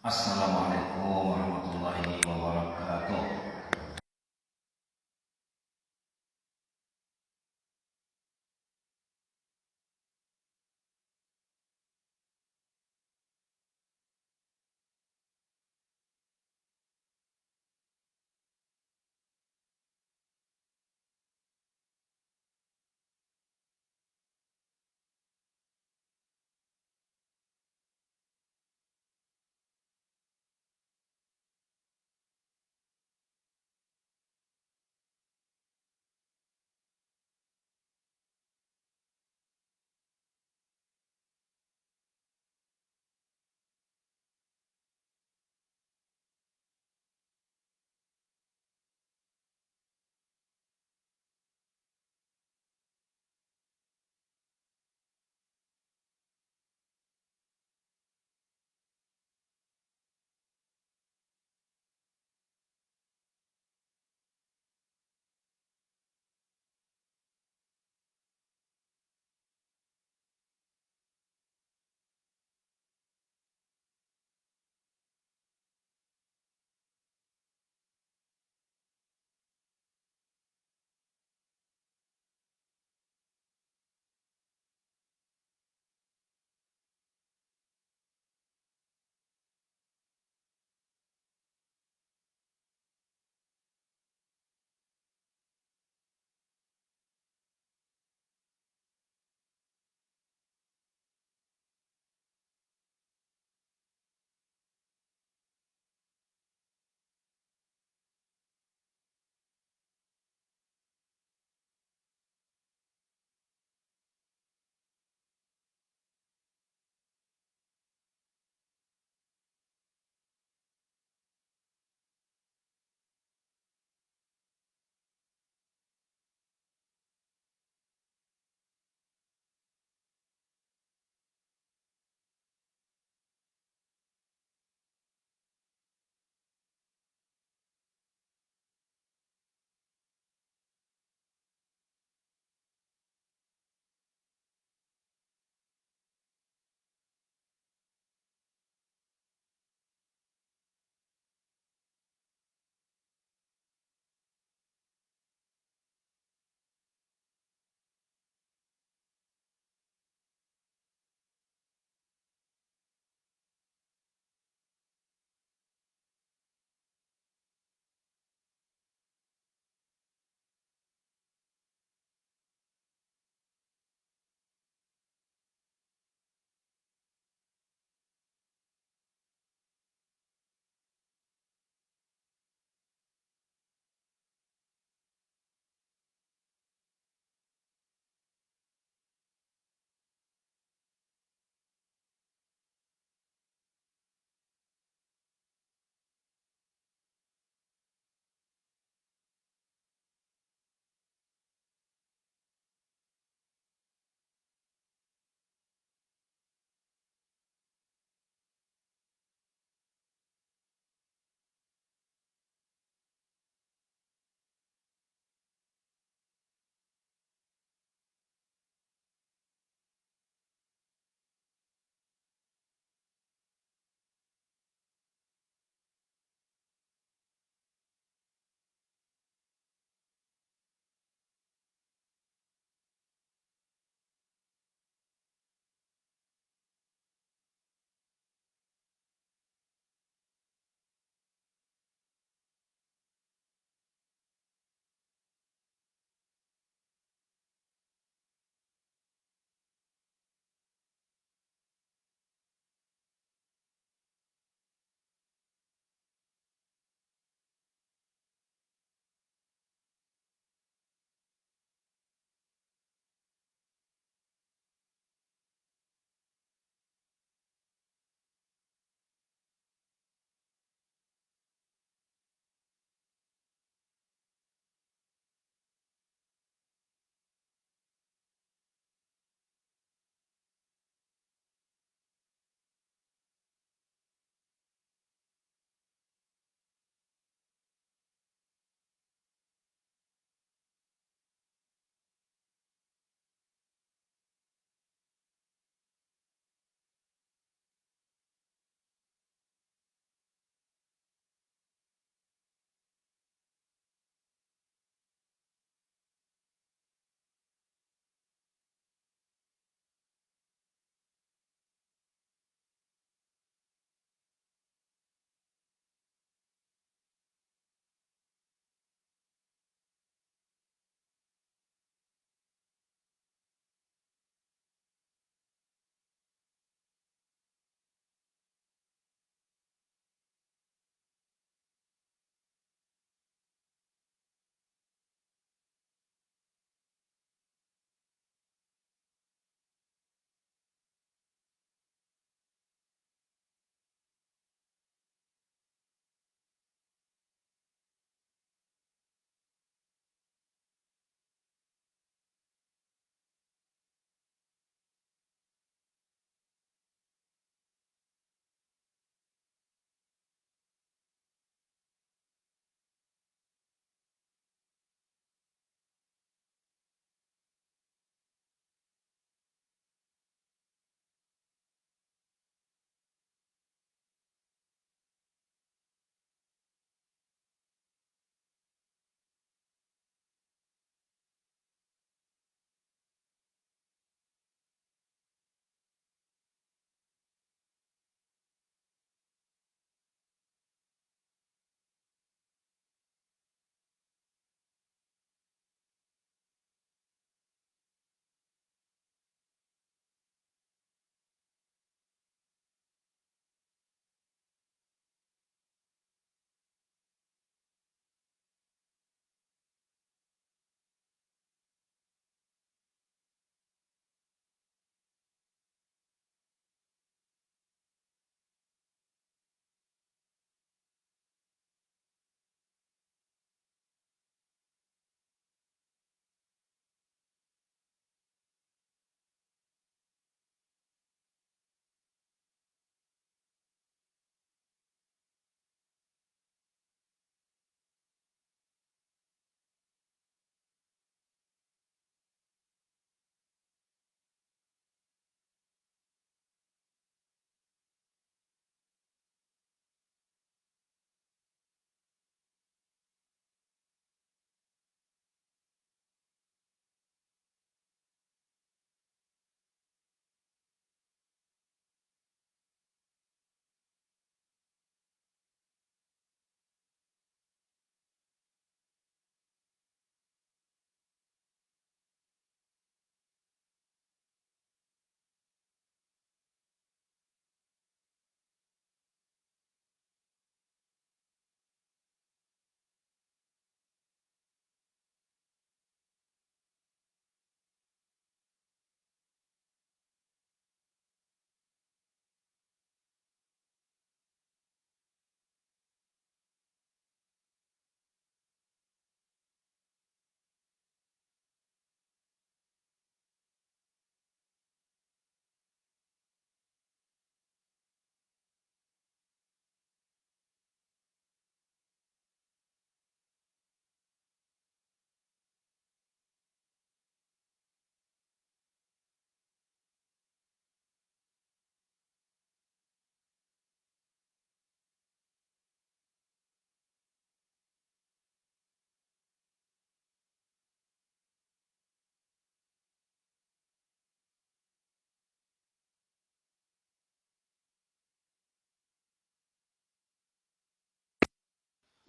Assalamualaikum warahmatullahi wabarakatuh.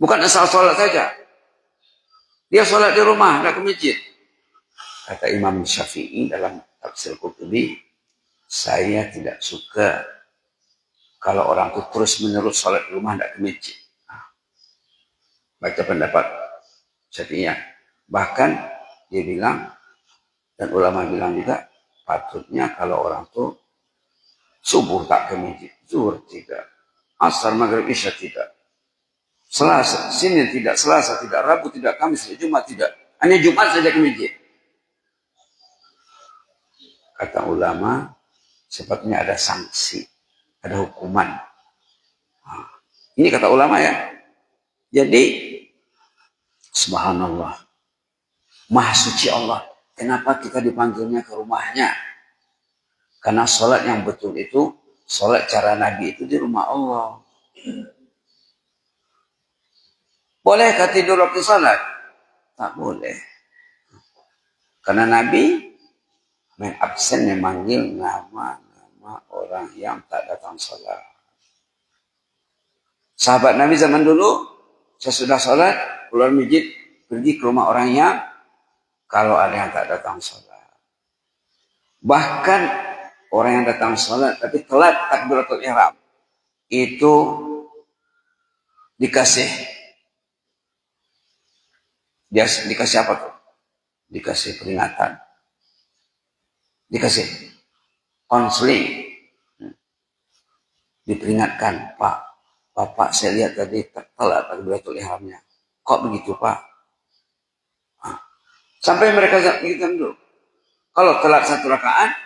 Bukan asal sholat saja. Dia sholat di rumah, tidak ke masjid. Kata Imam Syafi'i dalam tafsir Qurtubi, saya tidak suka kalau orang itu terus-menerus sholat di rumah, tidak ke masjid. Baca pendapat Syafi'iyah. Bahkan dia bilang, dan ulama bilang juga, patutnya kalau orang itu subuh tak ke masjid, zuhur tidak, asar, maghrib, isya tidak, Selasa, Senin tidak, Selasa tidak, Rabu tidak, Kamis tidak, Jumat tidak. Hanya Jumat saja ke masjid. Kata ulama, sepertinya ada sanksi, ada hukuman. Nah, ini kata ulama ya. Jadi, subhanallah, maha suci Allah. Kenapa kita dipanggilnya ke rumahnya? Karena sholat yang betul itu, sholat cara Nabi itu di rumah Allah. Bolehkah tidur waktu sholat? Tak boleh. Karena Nabi main absen memanggil nama-nama orang yang tak datang sholat. Sahabat Nabi zaman dulu, sesudah sholat, keluar masjid, pergi ke rumah orang yang kalau ada yang tak datang sholat. Bahkan orang yang datang sholat tapi telat takbiratul ihram, itu dikasih apa tuh? Dikasih peringatan. Dikasih konseling. Diperingatkan, Pak, Bapak saya lihat tadi telat takbiratul ihramnya. Kok begitu, Pak? Nah, sampai mereka ingatkan dulu. Kalau telat 1 rakaat,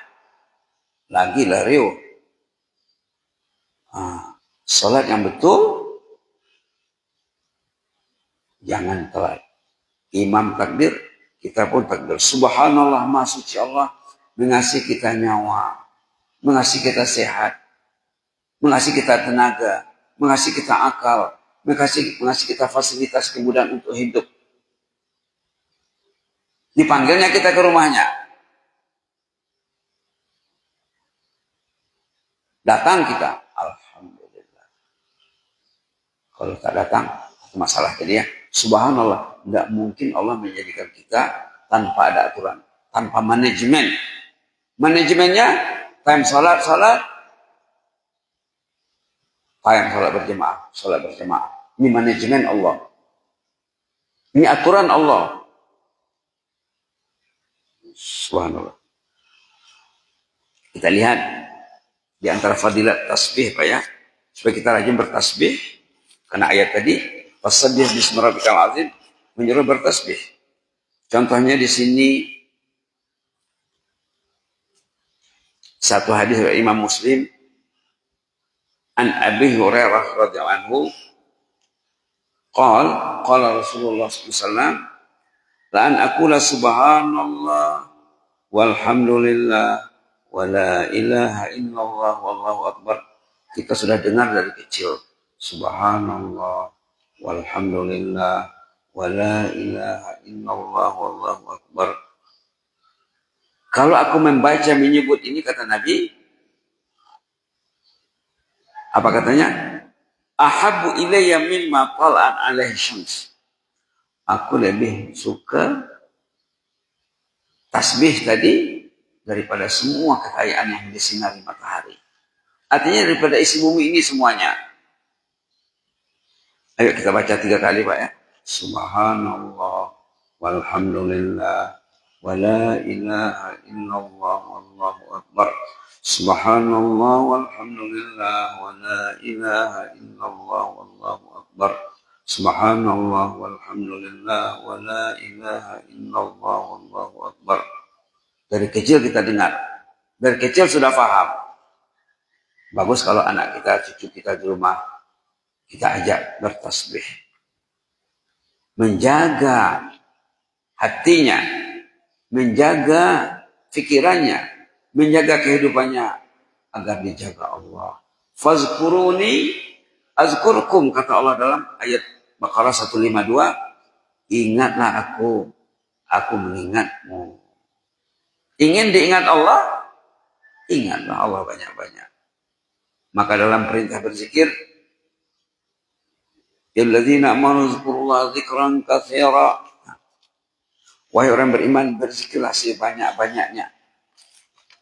lagi lah Rio. Nah, sholat yang betul, jangan telat. Imam takbir, kita pun takbir. Subhanallah, maha suci Allah, mengasihi kita nyawa, mengasihi kita sehat, mengasihi kita tenaga, mengasihi kita akal, mengasihi kita fasilitas kemudahan untuk hidup. Dipanggilnya kita ke rumahnya. Datang kita, alhamdulillah. Kalau tak datang, masalah tadi ya. Subhanallah, tidak mungkin Allah menjadikan kita tanpa ada aturan, tanpa manajemen. Manajemennya, time sholat, time sholat berjemaah. Ini manajemen Allah. Ini aturan Allah. Subhanallah. Kita lihat di antara fadilat tasbih, Pak ya. Supaya kita rajin bertasbih. Karena ayat tadi, fasabbih bismi rabbikal azim, menyuruh bertasbih. Contohnya di sini satu hadis dari Imam Muslim, an Abi Hurairah radhiyallahu anhu, qala Rasulullah sallallahu alaihi wasallam, la an aqula subhanallah walhamdulillah wa la ilaha illallah wallahu akbar. Kita sudah dengar dari kecil, subhanallah walhamdulillah wa la ilaha illallah wallahu akbar. Kalau aku membaca menyebut ini, kata Nabi, apa katanya? Ahabbu ilayya mimma tala'at alaihi syams. Aku lebih suka tasbih tadi daripada semua kekayaan yang disinari matahari. Artinya daripada isi bumi ini semuanya. Ayo kita baca 3 kali, Pak ya. Subhanallah walhamdulillah wa la ilaha illallah wallahu akbar. Subhanallah walhamdulillah wa la ilaha illallah wallahu akbar. Subhanallah walhamdulillah wa la ilaha illallah wallahu akbar. Dari kecil kita dengar. Dari kecil sudah paham. Bagus kalau anak kita, cucu kita di rumah, kita ajak bertasbih. Menjaga hatinya, menjaga pikirannya, menjaga kehidupannya agar dijaga Allah. Fazkuruni azkurkum, kata Allah dalam ayat Baqarah 152, ingatlah aku mengingatmu. Ingin diingat Allah, ingatlah Allah banyak-banyak. Maka dalam perintah berzikir, Alladzina amanu dzkurullaha dzikran katsira. Wahai orang beriman, berzikirlah sebanyak-banyaknya.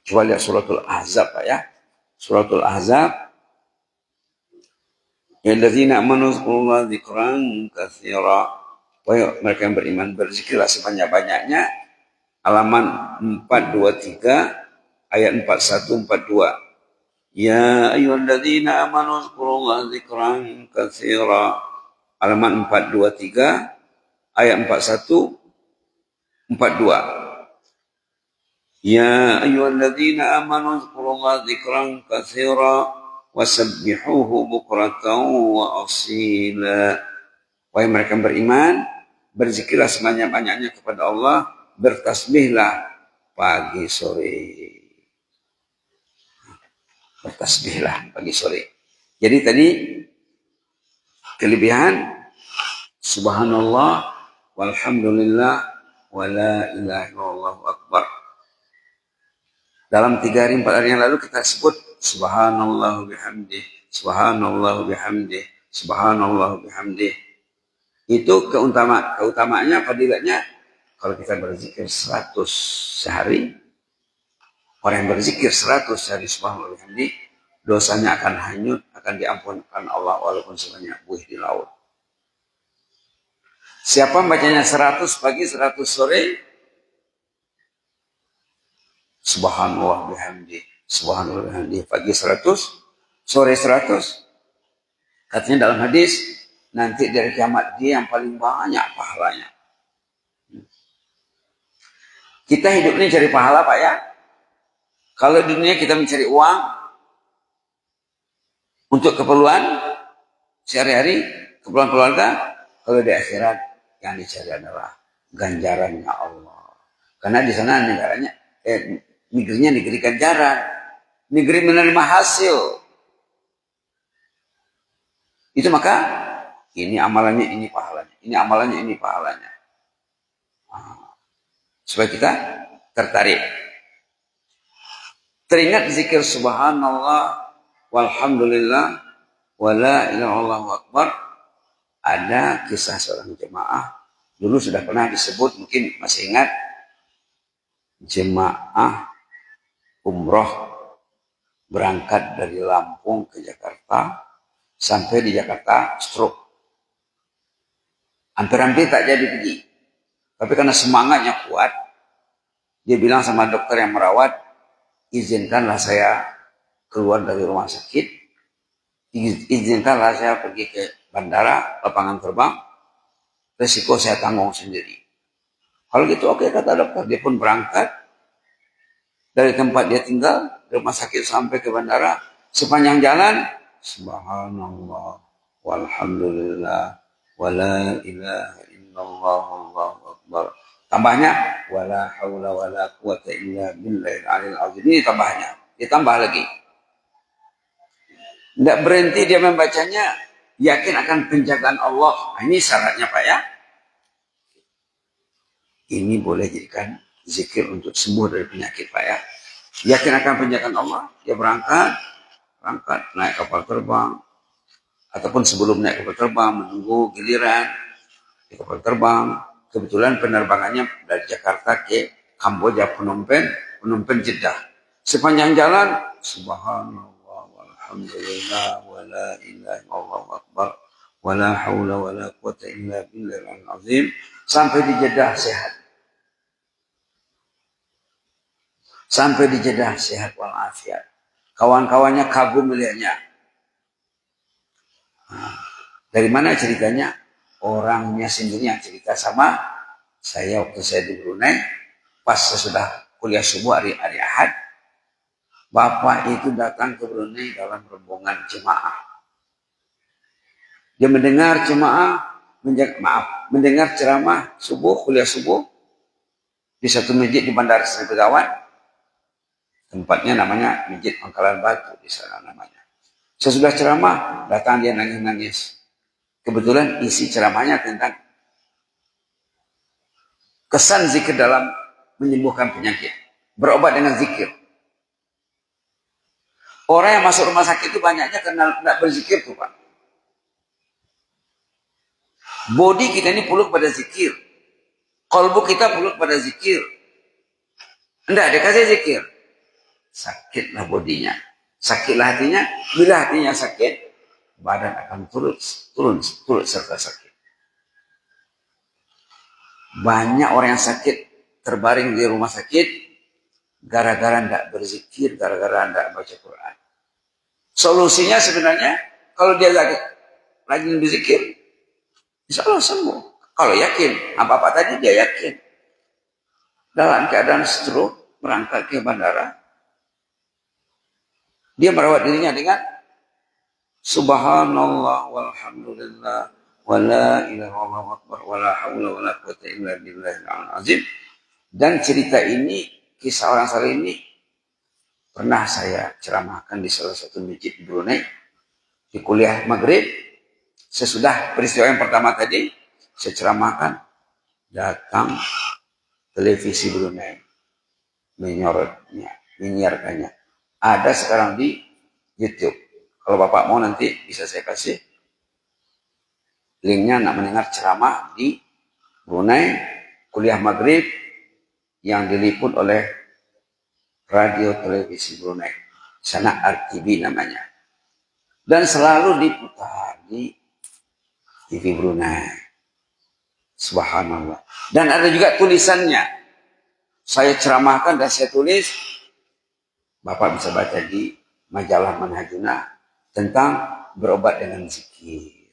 Coba lihat suratul Ahzab Pak ya. Suratul Ahzab. Alladzina amanu dzkurullaha dzikran katsira. Wahai mereka yang beriman, berzikirlah sebanyak-banyaknya. Halaman 423 ayat 4142. Ya ayyuhalladzina amanu dzkurullaha dzikran katsira. Halaman 423 ayat 4142. Ya ayyuhalladzina amanu dzkurullaha dzikran katsira wasabbihuhu bukratan wa asila. Wahai mereka yang beriman, berzikirlah sebanyak-banyaknya kepada Allah, bertasbihlah pagi sore. Bertasbihlah pagi sore. Jadi tadi kelebihan subhanallah walhamdulillah wala ilaha illallah akbar. Dalam 3 hari 4 hari yang lalu kita sebut subhanallah bihamdih, subhanallah bihamdih, subhanallah bihamdih. Itu keutamaannya, fadilahnya, kalau kita berzikir 100 sehari, orang yang berzikir 100 sehari subhanallah bihamdih, dosanya akan hanyut, akan diampunkan Allah walaupun sebanyak buih di laut. Siapa bacanya 100 pagi, 100 sore, subhanallah bihamdih, subhanallah bihamdih, pagi 100, sore 100. Katanya dalam hadis, nanti dari kiamat dia yang paling banyak pahalanya. Kita hidup ini cari pahala Pak ya. Kalau di dunia kita mencari uang untuk keperluan sehari-hari, keperluan keluarga. Kalau di akhirat yang dicari adalah ganjarannya Allah. Karena di sana negerinya negeri ganjaran, negeri menerima hasil. Itu maka ini amalannya, ini pahalanya. Ini amalannya, ini pahalanya. Supaya kita tertarik. Teringat zikir subhanallah walhamdulillah wala ilaha illallah akbar. Ada kisah seorang jemaah. Dulu sudah pernah disebut, mungkin masih ingat. Jemaah umroh berangkat dari Lampung ke Jakarta. Sampai di Jakarta stroke. Hampir-hampir tak jadi pergi. Tapi karena semangatnya kuat, dia bilang sama dokter yang merawat, izinkanlah saya keluar dari rumah sakit, izinkanlah saya pergi ke bandara, lapangan terbang, resiko saya tanggung sendiri. Kalau gitu oke, kata dokter. Dia pun berangkat dari tempat dia tinggal, dari rumah sakit sampai ke bandara. Sepanjang jalan, subhanallah walhamdulillah wala ilaha illallah wallahu akbar. Tambahnya wala haula wala quwata illa billahil aliyil azim. Ini tambahnya. Ditambah lagi. Tidak berhenti dia membacanya, yakin akan penjagaan Allah. Ini syaratnya Pak ya. Ini boleh jadikan zikir untuk sembuh dari penyakit Pak ya. Yakin akan penjagaan Allah, dia berangkat naik kapal terbang, ataupun sebelum naik kapal terbang menunggu giliran di kapal terbang. Kebetulan penerbangannya dari Jakarta ke Kamboja, Phnom Penh Jeddah. Sepanjang jalan subhanallah walhamdulillah wala ilaha illallah akbar wala haula wala quwata illa billahil azim, sampai di Jeddah sehat. Sampai di Jeddah sehat walafiat. Kawan-kawannya kagum melihatnya. Dari mana ceritanya? Orangnya sendiri yang cerita sama saya waktu saya di Brunei. Pas sesudah kuliah subuh hari Ahad, Bapak itu datang ke Brunei dalam rombongan jemaah. Dia mendengar mendengar ceramah subuh, kuliah subuh di satu masjid di Bandar Seri Begawan. Tempatnya namanya Masjid Pangkalan Batu di sana namanya. Sesudah ceramah datang dia nangis-nangis. Kebetulan isi ceramahnya tentang kesan zikir dalam menyembuhkan penyakit. Berobat dengan zikir. Orang yang masuk rumah sakit itu banyaknya karena tidak berzikir tuh Pak. Body kita ini puluk pada zikir. Kalbu kita puluk pada zikir. Enggak, dia kasih zikir. Sakitlah bodinya. Sakitlah hatinya. Bila hatinya sakit, badan akan turun serta sakit. Banyak orang yang sakit terbaring di rumah sakit gara-gara tidak berzikir, gara-gara tidak baca Quran. Solusinya sebenarnya kalau dia sakit rajin berzikir, insya Allah sembuh. Kalau yakin, apa-apa tadi dia yakin. Dalam keadaan stroke, berangkat ke bandara, dia merawat dirinya dengan Subhanallah walhamdulillah wa la ilaha illallah wa la haula wa la quwwata illa billahil azim. Dan cerita ini, kisah orang saleh ini pernah saya ceramahkan di salah satu masjid di Brunei di kuliah maghrib. Sesudah peristiwa yang pertama tadi, saya ceramahkan, datang televisi Brunei menyiarkannya. Ada sekarang di YouTube. Kalau Bapak mau nanti bisa saya kasih linknya, nak mendengar ceramah di Brunei, kuliah maghrib yang diliput oleh radio televisi Brunei. Sana RTV namanya. Dan selalu diputar di TV Brunei. Subhanallah. Dan ada juga tulisannya. Saya ceramahkan dan saya tulis. Bapak bisa baca di majalah Manhajuna tentang berobat dengan zikir.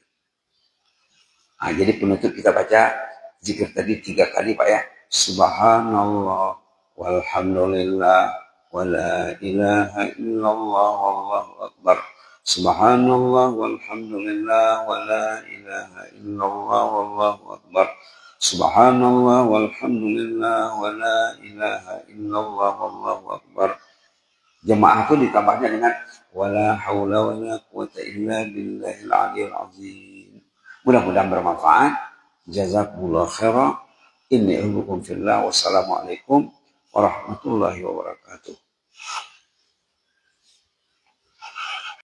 Nah, jadi penutup kita baca zikir tadi 3 kali Pak ya. Subhanallah walhamdulillah wa la ilaha illallah wallahu akbar. Subhanallah walhamdulillah wa la ilaha illallah wallahu akbar. Subhanallah walhamdulillah wa la ilaha illallah wallahu akbar. Jemaah itu ditambahnya dengan wala haula wala quwata illa billahil aliyil azim. Mudah-mudahan bermanfaat. Jazakumullah khairan. Inni uhibbukum fillah. Wassalamualaikum warahmatullahi wabarakatuh.